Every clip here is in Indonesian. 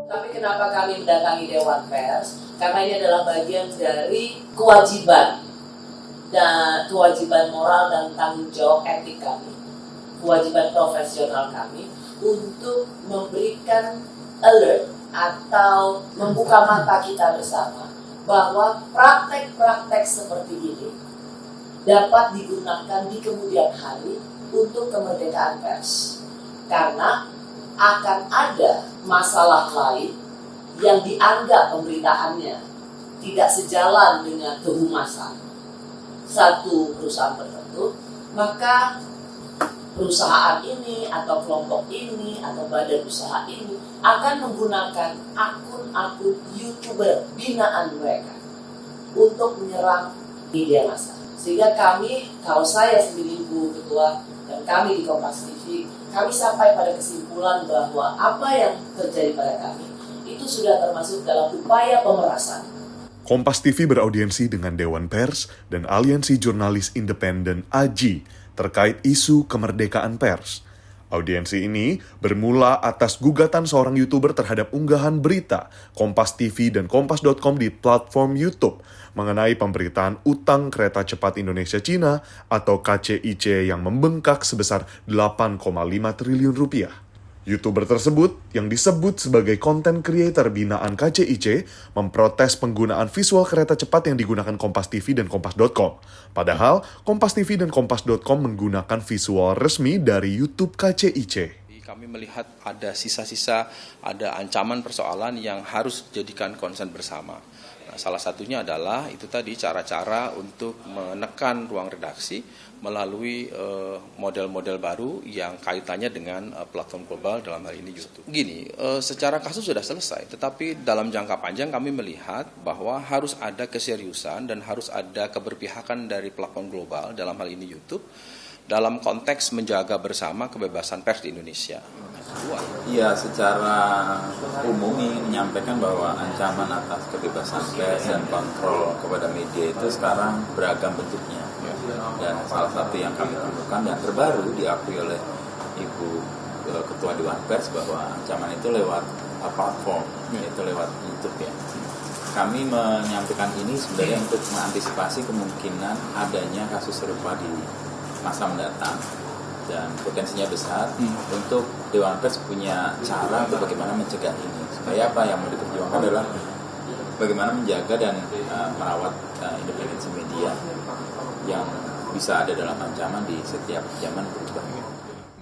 Tapi kenapa kami mendatangi Dewan Pers? Karena ini adalah bagian dari kewajiban moral dan tanggung jawab etik kami, kewajiban profesional kami untuk memberikan alert atau membuka mata kita bersama bahwa praktek-praktek seperti ini dapat digunakan di kemudian hari untuk kemerdekaan pers. Karena akan ada masalah lain yang dianggap pemberitaannya tidak sejalan dengan kehumasan satu perusahaan tertentu, maka perusahaan ini atau kelompok ini atau badan usaha ini akan menggunakan akun-akun YouTuber binaan mereka untuk menyerang media massa. Sehingga kami, kalau saya sendiri Bu Ketua dan kami di Kompas TV, kami sampai pada kesimpulan bahwa apa yang terjadi pada kami itu sudah termasuk dalam upaya pemerasan. Kompas TV beraudiensi dengan Dewan Pers dan Aliansi Jurnalis Independen AJI terkait isu kemerdekaan pers. Audiensi ini bermula atas gugatan seorang YouTuber terhadap unggahan berita Kompas TV dan Kompas.com di platform YouTube mengenai pemberitaan utang kereta cepat Indonesia-Cina atau KCIC yang membengkak sebesar 8,5 triliun rupiah. YouTuber tersebut yang disebut sebagai content creator binaan KCIC memprotes penggunaan visual kereta cepat yang digunakan Kompas TV dan Kompas.com. Padahal Kompas TV dan Kompas.com menggunakan visual resmi dari YouTube KCIC. Kami melihat ada sisa-sisa, ada ancaman persoalan yang harus dijadikan konsen bersama. Nah, salah satunya adalah itu tadi cara-cara untuk menekan ruang redaksi melalui model-model baru yang kaitannya dengan platform global dalam hal ini YouTube. Gini, secara kasus sudah selesai, tetapi dalam jangka panjang kami melihat bahwa harus ada keseriusan dan harus ada keberpihakan dari platform global dalam hal ini YouTube dalam konteks menjaga bersama kebebasan pers di Indonesia. Iya, secara umum menyampaikan bahwa ancaman atas kebebasan pers dan kontrol kepada media itu sekarang beragam bentuknya. Dan salah satu yang kami temukan yang terbaru diakui oleh Ibu Ketua Dewan Pers bahwa ancaman itu lewat platform, yaitu lewat YouTube ya. Kami menyampaikan ini sebenarnya untuk mengantisipasi kemungkinan adanya kasus serupa di masa mendatang dan potensinya besar untuk Dewan Pers punya cara untuk bagaimana mencegah ini supaya apa yang mau diperjuangkan adalah bagaimana menjaga dan merawat independensi media yang bisa ada dalam ancaman di setiap zaman berubah.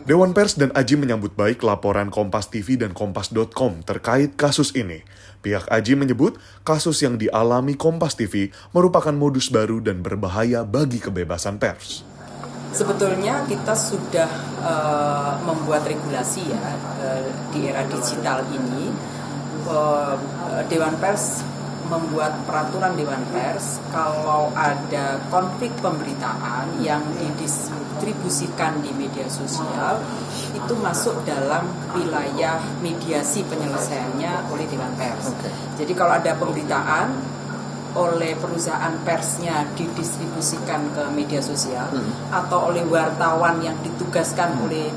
Dewan Pers dan AJI menyambut baik laporan Kompas TV dan Kompas.com terkait kasus ini. Pihak AJI menyebut kasus yang dialami Kompas TV merupakan modus baru dan berbahaya bagi kebebasan pers. Sebetulnya kita sudah membuat regulasi ya di era digital ini. Dewan Pers membuat peraturan Dewan Pers kalau ada konflik pemberitaan yang didistribusikan di media sosial itu masuk dalam wilayah mediasi penyelesaiannya oleh Dewan Pers. Jadi kalau ada pemberitaan oleh perusahaan persnya didistribusikan ke media sosial atau oleh wartawan yang ditugaskan oleh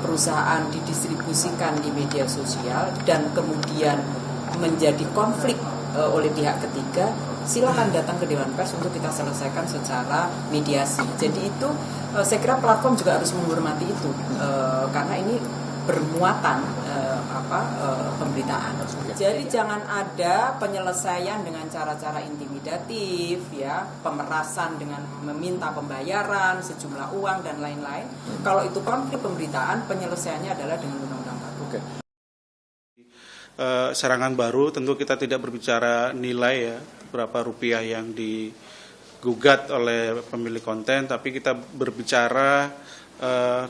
perusahaan didistribusikan di media sosial dan kemudian menjadi konflik oleh pihak ketiga, silakan datang ke Dewan Pers untuk kita selesaikan secara mediasi. Jadi itu saya kira platform juga harus menghormati itu karena ini bermuatan pemberitaan. Jadi jangan ada penyelesaian dengan cara-cara intimidatif, ya, pemerasan dengan meminta pembayaran sejumlah uang dan lain-lain. Kalau itu konflik pemberitaan, penyelesaiannya adalah dengan undang-undang baru. Serangan baru, tentu kita tidak berbicara nilai ya, berapa rupiah yang digugat oleh pemilik konten, tapi kita berbicara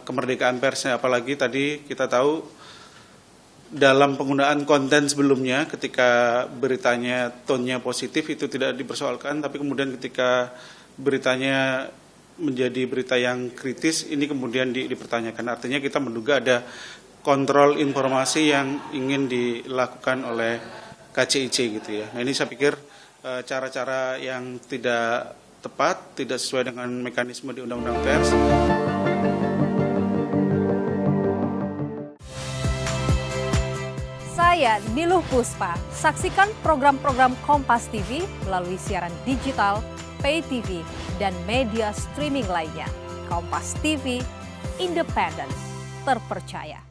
kemerdekaan persnya. Apalagi tadi kita tahu dalam penggunaan konten sebelumnya ketika beritanya tone-nya positif itu tidak dipersoalkan, tapi kemudian ketika beritanya menjadi berita yang kritis ini kemudian dipertanyakan. Artinya kita menduga ada kontrol informasi yang ingin dilakukan oleh KCIC gitu ya. Nah ini saya pikir cara-cara yang tidak tepat, tidak sesuai dengan mekanisme di Undang-Undang Pers. Saya Niluh Puspa. Saksikan program-program Kompas TV melalui siaran digital, pay TV, dan media streaming lainnya. Kompas TV, independen, terpercaya.